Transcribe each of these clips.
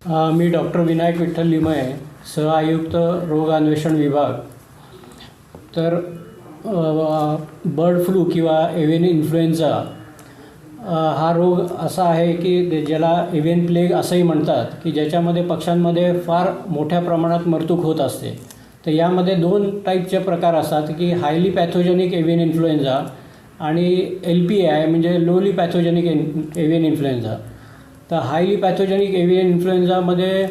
मी doctor Vinayak Vitthal Limaye, सहआयुक्त रोग अन्वेषण विभाग. तर बर्ड फ्लू किंवा एव्हियन इन्फ्लुएन्झा हा रोग असा आहे की ज्याला एव्हियन प्लेग असंही म्हणतात, की ज्याच्यामध्ये पक्ष्यांमध्ये फार मोठ्या प्रमाणात मृत्यू होत असते. तर यामध्ये दोन टाईपचे प्रकार असतात, की हायली पॅथोजेनिक एव्हियन इन्फ्लुएन्झा आणि LPI म्हणजे लोली पॅथोजेनिक एव्हियन इन्फ्लुएन्झा. तर हायली पॅथोजेनिक एव्हियन इन्फ्लुएन्झामध्ये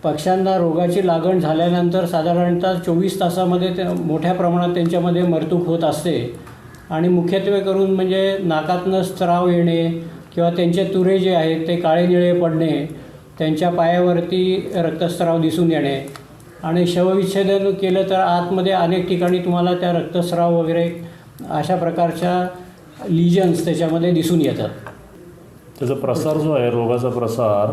पक्ष्यांना रोगाची लागण झाल्यानंतर साधारणतः 24 तासामध्ये मोठ्या प्रमाणात त्यांच्यामध्ये मृत्यू होत असते. आणि मुख्यत्वे करून म्हणजे नाकातनं स्त्राव येणे किंवा त्यांचे तुरे जे आहेत ते काळे निळे पडणे, त्यांच्या पायावरती रक्तस्राव दिसून येणे आणि शवविच्छेदन केलं तर आतमध्ये अनेक ठिकाणी तुम्हाला त्या रक्तस्राव वगैरे अशा प्रकारच्या लिजन्स त्याच्यामध्ये दिसून येतात. त्याचा प्रसार जो आहे, रोगाचा प्रसार,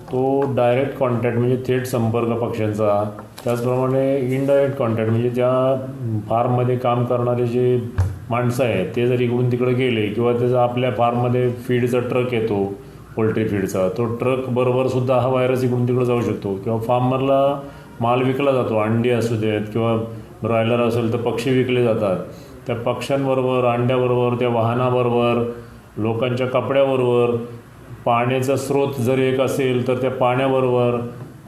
तो डायरेक्ट कॉन्टॅक्ट म्हणजे थेट संपर्क पक्ष्यांचा, त्याचप्रमाणे इनडायरेक्ट कॉन्टॅक्ट म्हणजे त्या फार्ममध्ये काम करणारे जे माणसं आहेत ते जर इकडून तिकडे गेले किंवा त्याचा आपल्या फार्ममध्ये फीडचा ट्रक येतो, पोल्ट्री फीडचा, तो ट्रक बरोबरसुद्धा हा व्हायरस इकडून तिकडे जाऊ शकतो. किंवा फार्मरला माल विकला जातो, अंडी असू देत किंवा ब्रॉयलर असेल तर पक्षी विकले जातात. त्या पक्ष्यांबरोबर, अंड्याबरोबर, त्या वाहनाबरोबर, लोकांच्या कपड्याबरोबर, पाण्याचा स्रोत जर एक असेल तर त्या पाण्याबरोबर,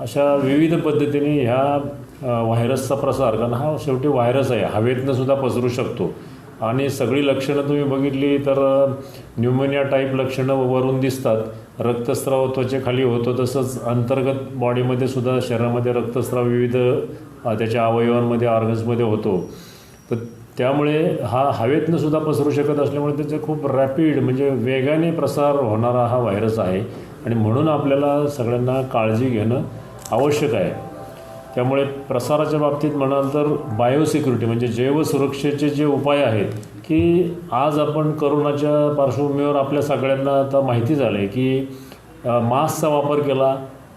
अशा विविध पद्धतीने ह्या व्हायरसचा प्रसार, कारण हा शेवटी व्हायरस आहे, हवेतनं सुद्धा पसरू शकतो. आणि सगळी लक्षणं तुम्ही बघितली तर न्यूमोनिया टाईप लक्षणं वरून दिसतात. रक्तस्राव त्वचेखाली होतो, तसंच अंतर्गत बॉडीमध्ये सुद्धा, शरीरामध्ये रक्तस्राव विविध त्याच्या अवयवांमध्ये, ऑर्गन्समध्ये होतो. तर त्यामुळे हा हवेतनं सुद्धा पसरू शकत असल्यामुळे त्याचा खूप रॅपिड म्हणजे वेगाने प्रसार होणारा हा व्हायरस आहे. आणि म्हणून आपल्याला सगळ्यांना काळजी घेणं आवश्यक आहे. त्यामुळे प्रसाराच्या बाबतीत म्हणाल तर बायोसिक्युरिटी म्हणजे जैवसुरक्षेचे जे उपाय आहेत, की आज आपण करोनाच्या पार्श्वभूमीवर आपल्या सगळ्यांना आता माहिती झालं आहे की मास्कचा वापर केला,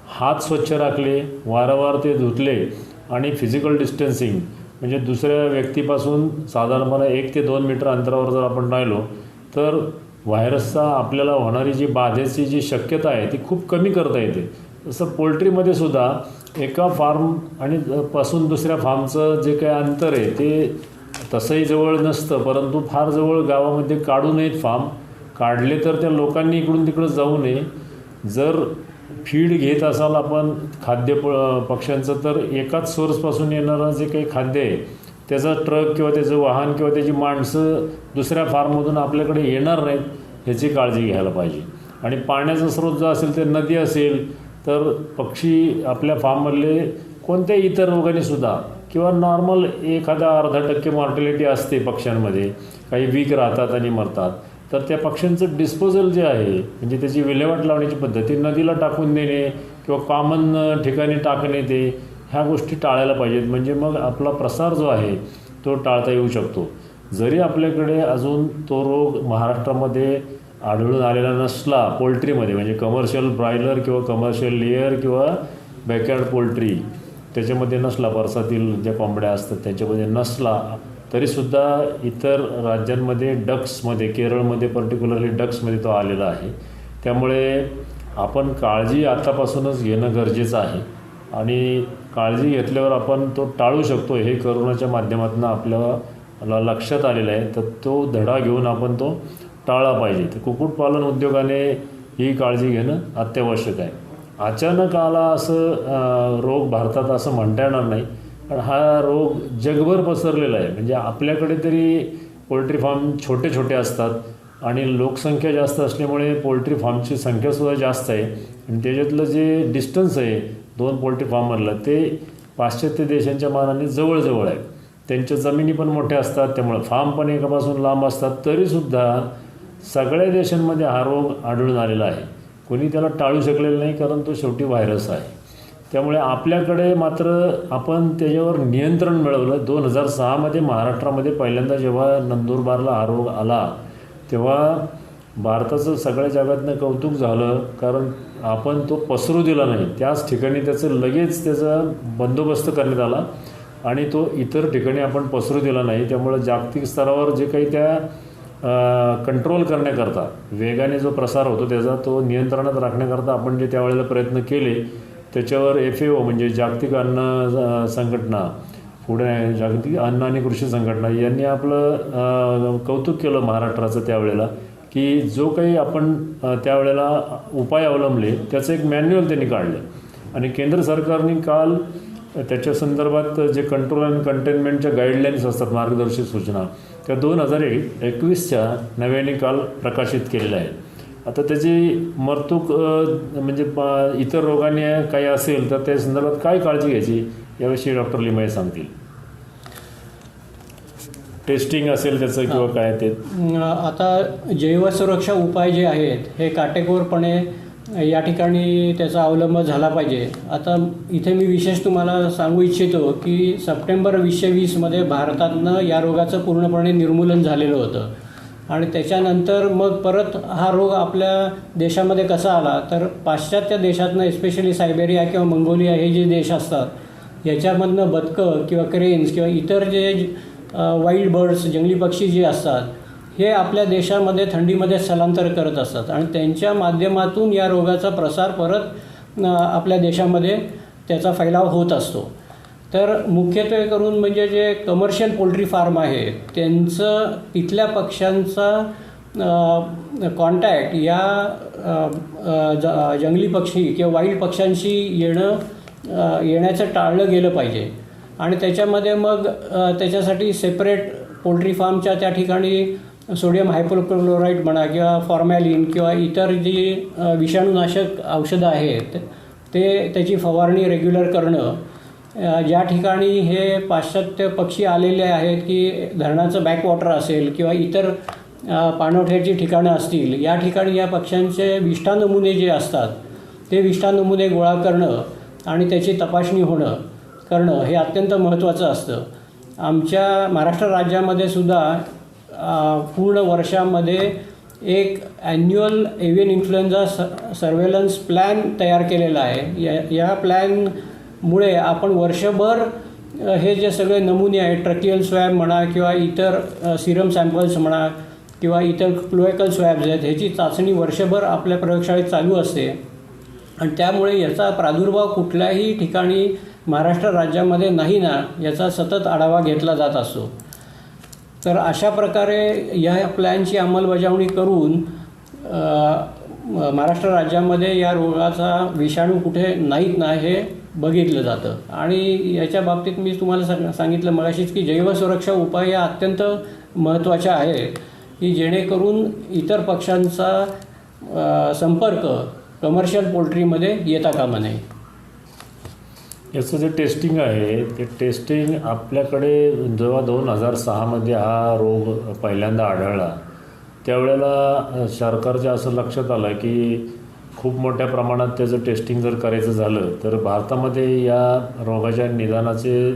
हात स्वच्छ राखले, वारंवार ते धुतले आणि फिजिकल डिस्टन्सिंग म्हणजे दुसऱ्या व्यक्तीपासून साधारणपणे 1 ते 2 मीटर अंतरावर जर आपण राहिलो तर व्हायरसचा आपल्याला होणारी जी बाधेची जी शक्यता आहे ती खूप कमी करता येते. तसं पोल्ट्रीमध्ये सुद्धा एका फार्म आणि पासून दुसऱ्या फार्मचं जे काही अंतर आहे ते तसंही जवळ नसतं, परंतु फार जवळ गावामध्ये काढू नयेत फार्म. काढले तर त्या लोकांनी इकडून तिकडं जाऊ नये. जर फीड घेत असाल आपण खाद्य पक्ष्यांचं, तर एकाच सोर्सपासून येणारं जे काही खाद्य आहे त्याचा ट्रक किंवा त्याचं वाहन किंवा त्याची माणसं दुसऱ्या फार्ममधून आपल्याकडे येणार नाहीत ह्याची काळजी घ्यायला पाहिजे. आणि पाण्याचा स्रोत जो असेल ते नदी असेल तर पक्षी आपल्या फार्ममधले कोणत्याही इतर रोगांनीसुद्धा किंवा नॉर्मल एखादा अर्धा टक्के मॉर्टॅलिटी असते पक्ष्यांमध्ये, काही वीक राहतात आणि मरतात, तर त्या पक्ष्यांचं डिस्पोजल जे आहे म्हणजे त्याची विल्हेवाट लावण्याची पद्धत ती नदीला टाकून देणे किंवा कॉमन ठिकाणी टाकणे, ते ह्या गोष्टी टाळायला पाहिजेत. म्हणजे मग आपला प्रसार जो आहे तो टाळता येऊ शकतो. जरी आपल्याकडे अजून तो रोग महाराष्ट्रामध्ये आढळून आलेला नसला पोल्ट्रीमध्ये, म्हणजे कमर्शियल ब्रॉयलर किंवा कमर्शियल लेयर किंवा बॅकयार्ड पोल्ट्री त्याच्यामध्ये नसला, परसातील ज्या कोंबड्या असतात त्याच्यामध्ये नसला, तरीसुद्धा इतर राज्यांमध्ये डक्समध्ये, केरळमध्ये पर्टिक्युलरली डक्समध्ये तो आलेला आहे. त्यामुळे आपण काळजी आतापासूनच घेणं गरजेचं आहे आणि काळजी घेतल्यावर आपण तो टाळू शकतो हे करोनाच्या माध्यमातून आपल्याला लक्षात आलेलं आहे. तर तो धडा घेऊन आपण तो टाळला पाहिजे. तर कुक्कुटपालन उद्योगाने ही काळजी घेणं अत्यावश्यक आहे. अचानक आला असं रोग भारतात असं म्हणता येणार नाही, पण हा रोग जगभर पसरलेला आहे. म्हणजे आपल्याकडे तरी पोल्ट्री फार्म छोटे छोटे असतात आणि लोकसंख्या जास्त असल्यामुळे पोल्ट्री फार्मची संख्यासुद्धा जास्त आहे आणि त्याच्यातलं जे डिस्टन्स आहे 2 पोल्ट्री फार्ममधलं ते पाश्चात्य देशांच्या मानाने जवळजवळ आहे. त्यांच्या जमिनी पण मोठ्या असतात, त्यामुळे फार्म पण एकापासून लांब असतात. तरीसुद्धा सगळ्या देशांमध्ये हा रोग आढळून आलेला आहे. कोणी त्याला टाळू शकलेलं नाही, कारण तो शेवटी व्हायरस आहे. त्यामुळे आपल्याकडे मात्र आपण त्याच्यावर नियंत्रण मिळवलं. 2006मध्ये महाराष्ट्रामध्ये पहिल्यांदा जेव्हा नंदुरबारला हा रोग आला तेव्हा भारताचं सगळ्या जगातनं कौतुक झालं, कारण आपण तो पसरू दिला नाही. त्याच ठिकाणी त्याचा बंदोबस्त करण्यात आला आणि तो इतर ठिकाणी आपण पसरू दिला नाही. त्यामुळे जागतिक स्तरावर जे काही त्या कंट्रोल करण्याकरता, वेगाने जो प्रसार होतो त्याचा तो नियंत्रणात राखण्याकरता आपण जे त्यावेळेला प्रयत्न केले त्याच्यावर FAO म्हणजे जागतिक अन्न संघटना, पुढे जागतिक अन्न आणि कृषी संघटना यांनी आपलं कौतुक केलं महाराष्ट्राचं त्यावेळेला, की जो काही आपण त्यावेळेला उपाय अवलंबले त्याचं एक मॅन्युअल त्यांनी काढलं. आणि केंद्र सरकारने काल त्याच्या संदर्भात जे कंट्रोल अँड कंटेनमेंटच्या गाईडलाईन्स असतात, मार्गदर्शक सूचना, त्या 2021च्या नव्याने काल प्रकाशित केलेल्या आहेत. आता त्याची मर्तूक म्हणजे इतर रोगांनी काही असेल तर त्या संदर्भात काय काळजी घ्यायची याविषयी डॉक्टर लिमये सांगतील. टेस्टिंग असेल त्याचं किंवा काय ते. आता जैवसुरक्षा उपाय जे आहेत हे काटेकोरपणे या ठिकाणी त्याचा अवलंब झाला पाहिजे. आता इथे मी विशेष तुम्हाला सांगू इच्छितो की सप्टेंबर 2020मध्ये भारतातनं या रोगाचं पूर्णपणे निर्मूलन झालेलं होतं. आणि त्याच्यानंतर मग परत हा रोग आपल्या देशामध्ये कसा आला तर पाश्चात्य देशातनं, एस्पेशली सायबेरिया किंवा मंगोलिया हे जे देश असतात याच्यामधनं बदकं किंवा क्रेन्स किंवा इतर जे वाईल्ड बर्ड्स, जंगली पक्षी जे असतात हे आपल्या देशामध्ये थंडीमध्ये स्थलांतर करत असतात आणि त्यांच्या माध्यमातून या रोगाचा प्रसार परत आपल्या देशामध्ये त्याचा फैलाव होत असतो. तर मुख्यत्वे करून म्हणजे जे कमर्शियल पोल्ट्री फार्म आहे त्यांचं तिथल्या पक्ष्यांचा कॉन्टॅक्ट या जंगली पक्षी किंवा वाईल्ड पक्ष्यांशी येण्याचं टाळलं गेलं पाहिजे. आणि त्याच्यामध्ये मग त्याच्यासाठी सेपरेट पोल्ट्री फार्मच्या त्या ठिकाणी सोडियम हायपोक्लोराईड म्हणा किंवा फॉर्मॅलिन किंवा इतर जी विषाणूनाशक औषधं आहेत ते त्याची फवारणी रेग्युलर करणं. ज्या ठिकाणी हे पाश्चात्य पक्षी आलेले आहेत की धरणाचं बॅकवॉटर असेल किंवा इतर पाणवठ्याची ठिकाणं असतील, या ठिकाणी या पक्ष्यांचे विष्ठा नमुने जे असतात ते विष्ठा नमुने गोळा करणं आणि त्याची तपासणी करणं हे अत्यंत महत्त्वाचं असतं. आमच्या महाराष्ट्र राज्यामध्ये सुद्धा पूर्ण वर्षामध्ये एक ॲन्युअल एव्हियन इन्फ्लुएन्झा सर्वेलन्स प्लॅन तयार केलेला आहे. या प्लॅनमुळे आपण वर्षभर हे जे सगळे नमुने आहेत, ट्रकियल स्वॅब म्हणा किंवा इतर सिरम सॅम्पल्स म्हणा किंवा इतर क्लोएकल स्वॅब्स आहेत, ह्याची चाचणी वर्षभर आपल्या प्रयोगशाळेत चालू असते. आणि त्यामुळे याचा प्रादुर्भाव कुठल्याही ठिकाणी महाराष्ट्र राज्यामध्ये नाही ना याचा सतत आढावा घेतला जात असतो. तर अशा प्रकारे या प्लॅनची अंमलबजावणी करून महाराष्ट्र राज्यामध्ये या रोगाचा विषाणू कुठे नाहीत ना हे बघितलं जातं. आणि याच्या बाबतीत मी तुम्हाला सांगितलं मगाशीच की जैवसुरक्षा उपाय या अत्यंत महत्त्वाच्या आहेत की जेणेकरून इतर पक्ष्यांचा संपर्क कमर्शियल पोल्ट्रीमध्ये येता कामा नये. याचं जे टेस्टिंग आहे ते टेस्टिंग आपल्याकडे जेव्हा 2006मध्ये हा रोग पहिल्यांदा आढळला त्यावेळेला सरकारच्या असं लक्षात आलं की खूप मोठ्या प्रमाणात त्याचं टेस्टिंग जर करायचं झालं तर भारतामध्ये या रोगाच्या निदानाचे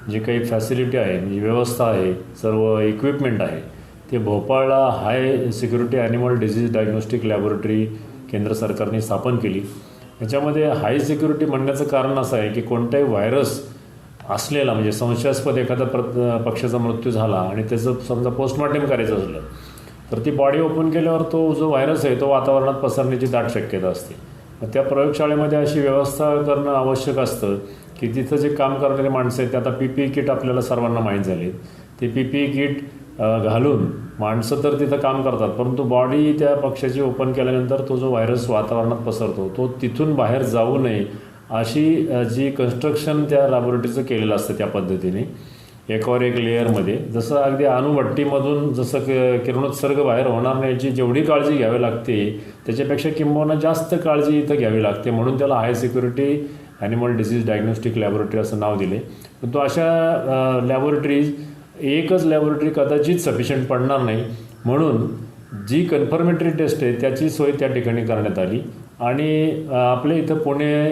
जे काही फॅसिलिटी आहे म्हणजे व्यवस्था आहे, सर्व इक्विपमेंट आहे ते भोपाळला high security animal disease diagnostic laboratory केंद्र सरकारने स्थापन केली. याच्यामध्ये हाय सिक्युरिटी म्हणण्याचं कारण असं आहे की कोणताही व्हायरस असलेला म्हणजे संशयास्पद एखादा पक्ष्याचा मृत्यू झाला आणि त्याचं समजा पोस्टमॉर्टम करायचं झालं तर ती बॉडी ओपन केल्यावर तो जो व्हायरस आहे तो वातावरणात पसरण्याची दाट शक्यता असते. मग त्या प्रयोगशाळेमध्ये अशी व्यवस्था करणं आवश्यक असतं की तिथं जे काम करणारे माणसं आहेत ते आता PPE किट आपल्याला सर्वांना माहीत झाले. ते PPE किट घालून माणसं तर तिथं काम करतात परंतु बॉडी त्या पक्ष्याची ओपन केल्यानंतर तो जो व्हायरस वातावरणात पसरतो तो तिथून बाहेर जाऊ नये अशी जी कन्स्ट्रक्शन त्या लॅबोरेटरीचं केलेलं असतं त्या पद्धतीने एकावर एक लेअरमध्ये. जसं अगदी अणुभट्टीमधून जसं किरणोत्सर्ग बाहेर होणार नाही याची जेवढी काळजी घ्यावी लागते त्याच्यापेक्षा किंबहुना जास्त काळजी इथं घ्यावी लागते म्हणून त्याला हाय security animal disease diagnostic laboratory असं नाव दिले. पण तो अशा लॅबोरेटरीज एकच लॅबोरेटरी कदाचित सफिशियंट पडणार नाही म्हणून जी कन्फर्मेटरी टेस्ट आहे त्याची सोय त्या ठिकाणी करण्यात आली. आणि आपल्या इथं पुणे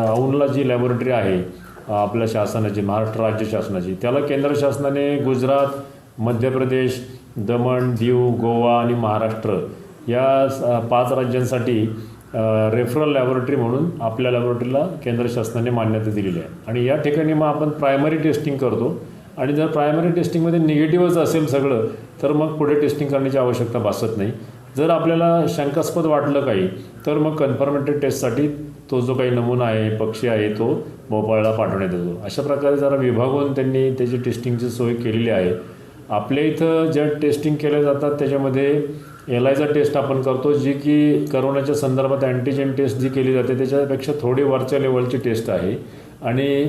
औंधला जी लॅबोरेटरी आहे आपल्या शासनाची महाराष्ट्र राज्य शासनाची त्याला केंद्र शासनाने गुजरात, मध्य प्रदेश, दमण, दीव, गोवा आणि महाराष्ट्र या 5 राज्यांसाठी रेफरल लॅबोरेटरी म्हणून आपल्या लॅबोरेटरीला केंद्र शासनाने मान्यता दिलेली आहे. आणि या ठिकाणी मग आपण प्रायमरी टेस्टिंग करतो आणि जर प्रायमरी टेस्टिंगमध्ये निगेटिव्हच असेल सगळं तर मग पुढे टेस्टिंग करण्याची आवश्यकता भासत नाही. जर आपल्याला शंकास्पद वाटलं काही तर मग कन्फर्मेटरी टेस्टसाठी तो जो काही नमुना आहे, पक्षी आहे, तो भोपाळला पाठवण्यात येतो. अशा प्रकारे जरा विभागून त्यांनी त्याची टेस्टिंगची सोय केलेली आहे. आपल्या इथं ज्या टेस्टिंग केल्या जातात त्याच्यामध्ये एलायझा टेस्ट आपण करतो, जी की करोनाच्या संदर्भात अँटीजेन टेस्ट जी केली जाते त्याच्यापेक्षा थोडी वरच्या लेवलची टेस्ट आहे. आणि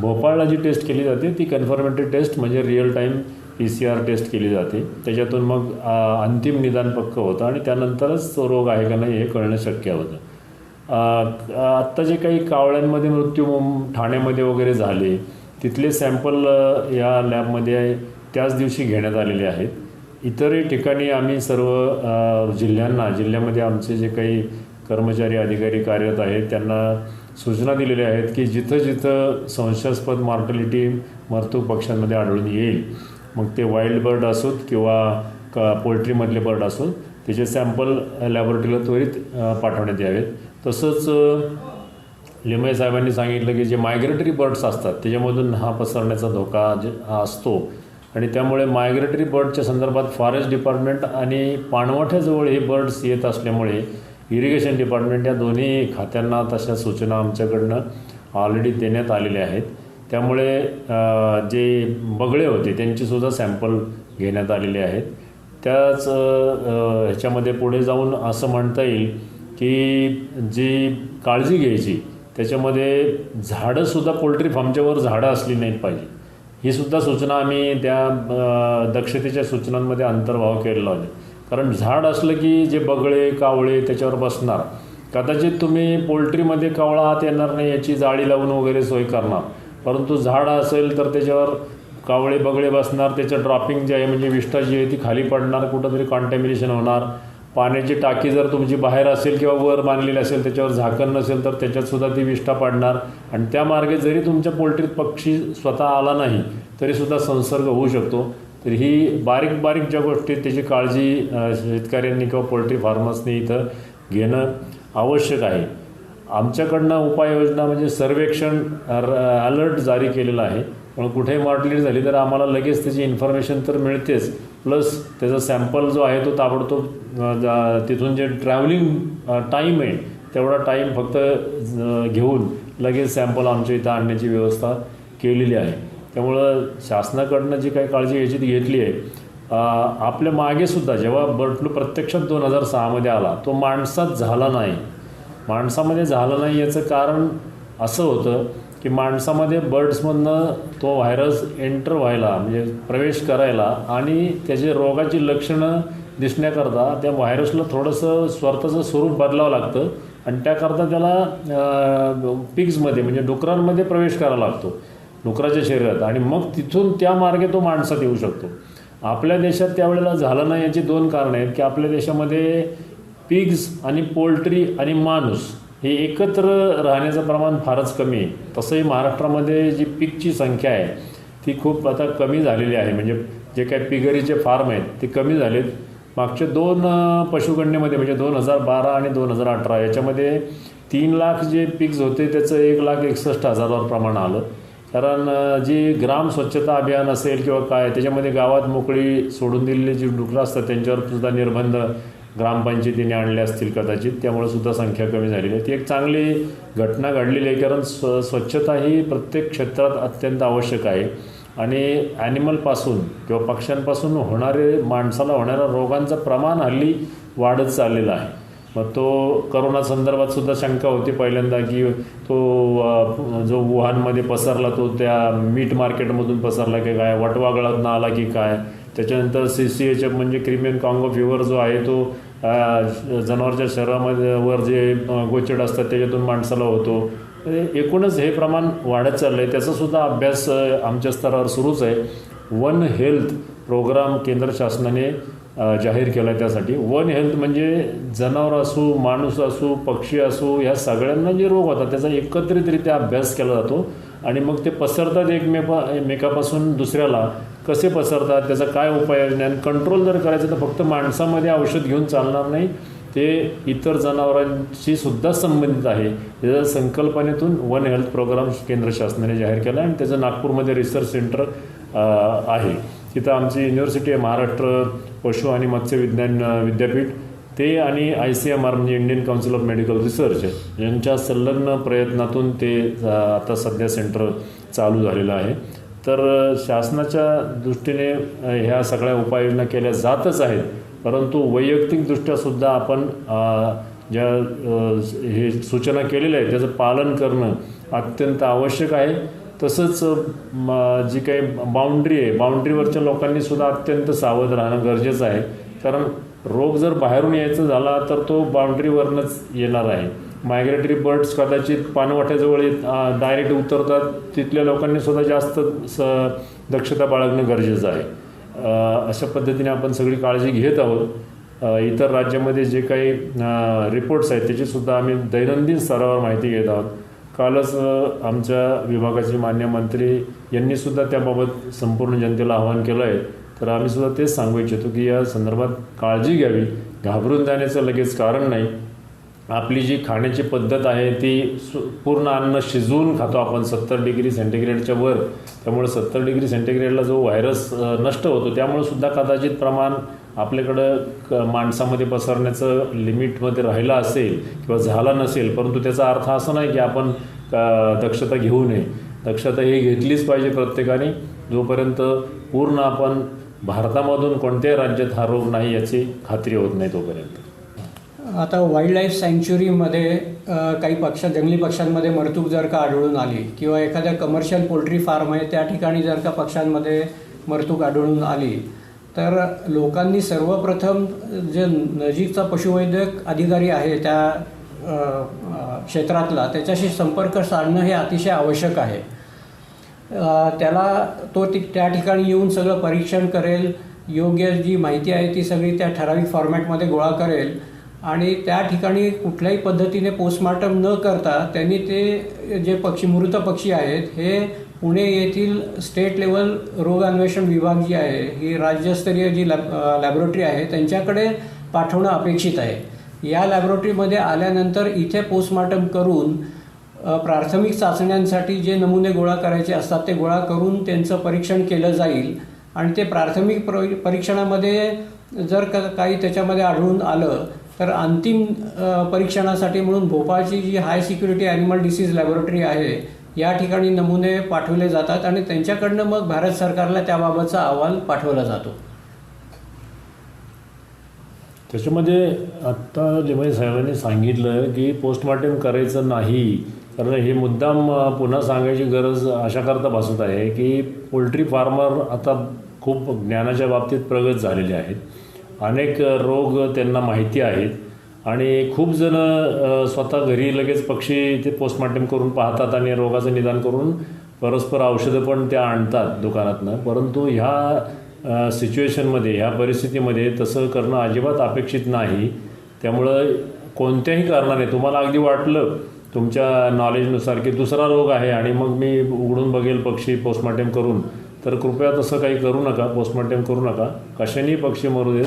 भोपाळला जी टेस्ट केली जाते ती कन्फर्मेटरी टेस्ट म्हणजे रिअल टाईम PCR टेस्ट केली जाते. त्याच्यातून मग अंतिम निदान पक्क होतं आणि त्यानंतरच तो रोग आहे का नाही हे कळणं शक्य होतं. आत्ता जे काही कावळ्यांमध्ये मृत्यू ठाण्यामध्ये वगैरे झाले तिथले सॅम्पल या लॅबमध्ये त्याच दिवशी घेण्यात आलेले आहेत. इतरही ठिकाणी आम्ही सर्व जिल्ह्यामध्ये आमचे जे काही कर्मचारी अधिकारी कार्यरत आहेत त्यांना सूचना दिलेल्या आहेत की जिथं जिथं संशयास्पद मॉर्टॅलिटी मरतूक पक्ष्यांमध्ये आढळून येईल, मग ते वाईल्ड बर्ड असोत किंवा पोल्ट्रीमधले बर्ड असोत, त्याचे सॅम्पल लॅबोरेटरीला त्वरित पाठवण्यात यावेत. तसंच लिमये साहेबांनी सांगितलं की जे मायग्रेटरी बर्ड्स असतात त्याच्यामधून हा पसरण्याचा धोका हा असतो आणि त्यामुळे मायग्रेटरी बर्डच्या संदर्भात फॉरेस्ट डिपार्टमेंट आणि पाणवठ्याजवळ हे बर्ड्स येत असल्यामुळे इरिगेशन डिपार्टमेंट या दोन्ही खात्यांना तशा सूचना आमच्याकडनं ऑलरेडी देण्यात आलेल्या आहेत. त्यामुळे जे बगळे होते त्यांचीसुद्धा सॅम्पल घेण्यात आलेले आहेत. त्याच ह्याच्यामध्ये पुढे जाऊन असं म्हणता येईल की जी काळजी घ्यायची त्याच्यामध्ये झाडंसुद्धा पोल्ट्री फार्मच्यावर झाडं असली नाहीत पाहिजे, ही सुद्धा सूचना आम्ही त्या दक्षतेच्या सूचनांमध्ये अंतर्भाव केलेला आहे. कारण झाड असलं की जे बगळे कावळे त्याच्यावर बसणार. कदाचित तुम्ही पोल्ट्रीमध्ये कावळा आत येणार नाही याची जाळी लावून वगैरे सोय करणार, परंतु झाड असेल तर त्याच्यावर कावळे बगळे बसणार, त्याचं ड्रॉपिंग जे आहे म्हणजे विष्ठा जी आहे ती खाली पडणार, कुठंतरी कॉन्टॅमिनेशन होणार. पाण्याची टाकी जर तुमची बाहेर असेल किंवा वर बांधलेली असेल त्याच्यावर झाकण नसेल तर त्याच्यातसुद्धा ती विष्ठा पडणार आणि त्या मार्गे जरी तुमच्या पोल्ट्रीत पक्षी स्वतः आला नाही तरीसुद्धा संसर्ग होऊ शकतो. तर ही बारीक बारीक ज्या गोष्टी त्याची काळजी शेतकऱ्यांनी किंवा पोल्ट्री फार्मर्सनी इथं घेणं आवश्यक आहे. आमच्याकडनं उपाययोजना म्हणजे सर्वेक्षण अलर्ट जारी केलेला आहे. पण कुठेही मॉर्टॅलिटी झाली तर आम्हाला लगेच त्याची इन्फॉर्मेशन तर मिळतेच, प्लस त्याचा सॅम्पल जो आहे तो ताबडतोब तिथून जे ट्रॅव्हलिंग टाईम आहे तेवढा टाईम फक्त घेऊन लगेच सॅम्पल आमच्या इथं आणण्याची व्यवस्था केलेली आहे. त्यामुळं शासनाकडनं जी काही काळजी घ्यायची ती घेतली आहे. आपल्या मागेसुद्धा जेव्हा बर्ड फ्लू प्रत्यक्षात 2006मध्ये आला तो माणसात झाला नाही. माणसामध्ये झालं नाही याचं कारण असं होतं की माणसामध्ये बर्ड्समधनं तो व्हायरस एंटर व्हायला म्हणजे प्रवेश करायला आणि त्याचे रोगाची लक्षणं दिसण्याकरता त्या व्हायरसला थोडंसं स्वतःचं स्वरूप बदलावं लागतं आणि त्याकरता त्याला पिग्समध्ये म्हणजे डुकरांमध्ये प्रवेश करावा लागतो डुकराच्या शरीरात आणि मग तिथून त्या मार्गे तो माणसात येऊ शकतो. आपल्या देशात त्यावेळेला झालं नाही याची दोन कारणं आहेत की आपल्या देशामध्ये पिग्स आणि पोल्ट्री आणि माणूस हे एकत्र राहण्याचं प्रमाण फारच कमी आहे. तसंही महाराष्ट्रामध्ये जी पिगची संख्या आहे ती खूप आता कमी झालेली आहे. म्हणजे जे काही पिगरीचे फार्म आहेत ते कमी झालेत. मागच्या 2 पशुगणनेमध्ये म्हणजे 2012 आणि 2018 याच्यामध्ये 3 लाख जे पिग्स होते त्याचं 1,61,000 प्रमाण आलं. कारण जी ग्राम स्वच्छता अभियान असेल किंवा काय त्याच्यामध्ये गावात मोकळी सोडून दिलेली जी डुकरं असतात त्यांच्यावर सुद्धा निर्बंध ग्रामपंचायतीने आणले असतील कदाचित, त्यामुळे सुद्धा संख्या कमी झालेली आहे. ती एक चांगली घटना घडलेली आहे कारण स्वच्छता ही प्रत्येक क्षेत्रात अत्यंत आवश्यक आहे आणि ॲनिमलपासून किंवा पक्ष्यांपासून माणसाला होणाऱ्या रोगांचं प्रमाण हल्ली वाढत चाललेलं आहे. मग तो करोना संदर्भात सुद्धा शंका होती पहिल्यांदा की तो जो वुहानमध्ये पसरला तो त्या मीट मार्केटमधून पसरला की काय, वटवागळातनं आला की काय. त्याच्यानंतर CCHF म्हणजे क्रिमियन कॉंगो फिवर जो आहे तो जनावरच्या शरीरामध्ये वर जे गोचड असतात त्याच्यातून माणसाला होतो. एकूणच हे प्रमाण वाढत चाललं आहे. त्याचासुद्धा अभ्यास आमच्या स्तरावर सुरूच आहे. वन हेल्थ प्रोग्राम केंद्र शासनाने जाहीर केला आहे. त्यासाठी वन हेल्थ म्हणजे जनावर असू माणूस असू पक्षी असू ह्या सगळ्यांना जे रोग होतात त्याचा एकत्रितरित्या अभ्यास केला जातो आणि मग ते पसरतात एकमेकापासून दुसऱ्याला कसे पसरतात त्याचा काय उपाययोजना आणि कंट्रोल जर करायचं तर फक्त माणसामध्ये औषध घेऊन चालणार नाही, ते इतर जनावरांशी सुद्धा संबंधित आहे. त्याच्या संकल्पनेतून वन हेल्थ प्रोग्राम केंद्र शासनाने जाहीर केला आणि त्याचं नागपूरमध्ये रिसर्च सेंटर आहे. तिथं आमची युनिव्हर्सिटी आहे, महाराष्ट्र पशु आणि मत्स्य विज्ञान विद्यापीठ, ते आणि ICMR म्हणजे Indian council of medical research यांच्या संलग्न प्रयत्नातून ते आता सध्या सेंटर चालू झालेलं आहे. तर शासनाच्या दृष्टीने ह्या सगळ्या उपाययोजना केल्या जातच आहेत, परंतु वैयक्तिकदृष्ट्यासुद्धा आपण ज्या हे सूचना केलेल्या आहेत त्याचं पालन करणं अत्यंत आवश्यक आहे. तसंच जी काही बाउंड्री आहे, बाउंड्रीवरच्या लोकांनीसुद्धा अत्यंत सावध राहणं गरजेचं आहे, कारण रोग जर बाहेरून यायचा झाला तर तो बाउंड्रीवरनंच येणार आहे. मायग्रेटरी बर्ड्स कदाचित पाणवठ्याजवळ डायरेक्ट उतरतात, तिथल्या लोकांनीसुद्धा जास्त दक्षता बाळगणं गरजेचं आहे. अशा पद्धतीने आपण सगळी काळजी घेत आहोत. इतर राज्यामध्ये जे काही रिपोर्ट्स आहेत त्याचीसुद्धा आम्ही दैनंदिन स्तरावर माहिती घेत आहोत. कालच आमच्या विभागाचे मान्य मंत्री यांनीसुद्धा त्याबाबत संपूर्ण जनतेला आवाहन केलं आहे. तर आम्हीसुद्धा तेच सांगू इच्छितो की या संदर्भात काळजी घ्यावी, घाबरून जाण्याचं लगेच कारण नाही. आपली जी खाण्याची पद्धत आहे ती पूर्ण अन्न शिजवून खातो आपण 70 डिग्री सेंटीग्रेडच्या वर, त्यामुळे 70 डिग्री सेंटीग्रेडला जो व्हायरस नष्ट होतो त्यामुळे सुद्धा कदाचित प्रमाण आपल्याकडं माणसामध्ये पसरण्याचं लिमिटमध्ये राहिलं असेल किंवा झाला नसेल, परंतु त्याचा अर्थ असा नाही की आपण दक्षता घेऊ नये. दक्षता ही घेतलीच पाहिजे प्रत्येकाने, जोपर्यंत पूर्ण आपण भारतामधून कोणत्याही राज्यात हा रोग नाही याची खात्री होत नाही तोपर्यंत. आता वाईल्ड लाईफ सँच्युरीमध्ये काही जंगली पक्ष्यांमध्ये मरतूक जर का आढळून आली किंवा एखाद्या कमर्शियल पोल्ट्री फार्म आहे त्या ठिकाणी जर का पक्ष्यांमध्ये मरतूक आढळून आली, तर लोकांनी सर्वप्रथम जे नजीकचा पशुवैद्यक अधिकारी आहे त्या क्षेत्रातला त्याच्याशी संपर्क साधणं हे अतिशय आवश्यक आहे. त्याला त्या ठिकाणी येऊन सगळं परीक्षण करेल, योग्य जी माहिती आहे ती सगळी त्या ठराविक फॉर्मॅटमध्ये गोळा करेल आणि त्या ठिकाणी कुठल्याही पद्धतीने पोस्टमॉर्टम न करता त्यांनी ते जे मृत पक्षी आहेत हे पुणे येथील स्टेट लेवल रोग अन्वेषण विभाग जी आहे ही राज्यस्तरीय जी लॅबोरेटरी आहे त्यांच्याकडे पाठवणं अपेक्षित आहे. या लॅबोरेटरीमध्ये आल्यानंतर इथे पोस्टमॉर्टम करून प्राथमिक चाचण्यांसाठी जे नमुने गोळा करायचे असतात ते गोळा करून त्यांचं परीक्षण केलं जाईल आणि ते प्राथमिक परीक्षणामध्ये जर काही त्याच्यामध्ये आढळून आलं तर अंतिम परीक्षणासाठी म्हणून भोपाळची जी high security animal disease laboratory आहे या ठिकाणी नमुने पाठवले जातात आणि त्यांच्याकडनं मग भारत सरकारला त्याबाबतचा अहवाल पाठवला जातो. त्याच्यामध्ये आत्ता लिमये साहेबांनी सांगितलं की पोस्टमॉर्टम करायचं नाही, कारण हे मुद्दाम पुन्हा सांगायची गरज अशाकरता भासत आहे की पोल्ट्री फार्मर आता खूप ज्ञानाच्या बाबतीत प्रगत झालेले आहेत. अनेक रोग त्यांना माहिती आहेत आणि खूप जण स्वतः घरी लगेच पक्षी ते पोस्टमॉर्टम करून पाहतात आणि रोगाचं निदान करून परस्पर औषधं पण त्या आणतात दुकानातनं. परंतु ह्या सिच्युएशनमध्ये, ह्या परिस्थितीमध्ये तसं करणं अजिबात अपेक्षित नाही. त्यामुळं कोणत्याही कारणाने तुम्हाला अगदी वाटलं तुमच्या नॉलेजनुसार की दुसरा रोग आहे आणि मग मी उघडून बघेल पक्षी पोस्टमॉर्टम करून, तर कृपया तसं काही करू नका, पोस्टमॉर्टम करू नका. कशानेही पक्षी मरू देत,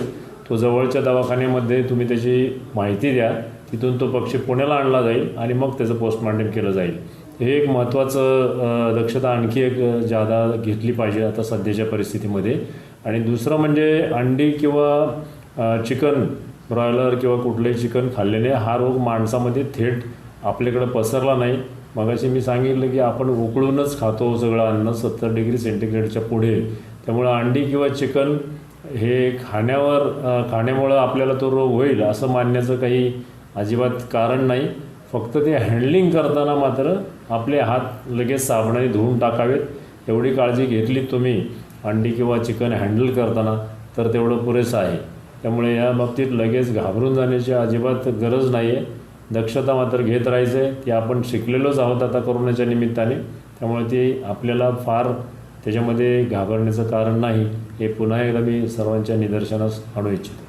तो जवळच्या दवाखान्यामध्ये तुम्ही त्याची माहिती द्या, तिथून तो पक्षी पुण्याला आणला जाईल आणि मग त्याचं पोस्टमॉर्टम केलं जाईल. हे एक महत्त्वाचं दक्षता आणखी एक जादा घेतली पाहिजे आता सध्याच्या परिस्थितीमध्ये. आणि दुसरं म्हणजे अंडी किंवा चिकन, ब्रॉयलर किंवा कुठलंही चिकन खाल्ल्याने हा रोग माणसामध्ये थेट आपल्याकडे पसरला नाही. मगाशी मी सांगितलं की आपण उकळूनच खातो सगळं अन्न 70 डिग्री सेंटीग्रेडच्या पुढे, त्यामुळं अंडी किंवा चिकन हे खाण्यामुळं आपल्याला तो रोग होईल असं मानण्याचं काही अजिबात कारण नाही. फक्त ते हँडलिंग करताना मात्र आपले हात लगेच साबणाने धुवून टाकावेत. एवढी काळजी घेतली तुम्ही अंडी किंवा चिकन हँडल करताना तर तेवढं पुरेसं आहे. त्यामुळे या बाबतीत लगेच घाबरून जाण्याची अजिबात गरज नाही आहे. दक्षता मात्र घेत राहायचं आहे. ती आपण शिकलेलोच आहोत आता कोरोनाच्या निमित्ताने, त्यामुळे ती आपल्याला फार त्याच्यामध्ये घाबरण्याचं कारण नाही. हे पुन्हा एकदा मी सर्वांच्या निदर्शनास आणू इच्छितो.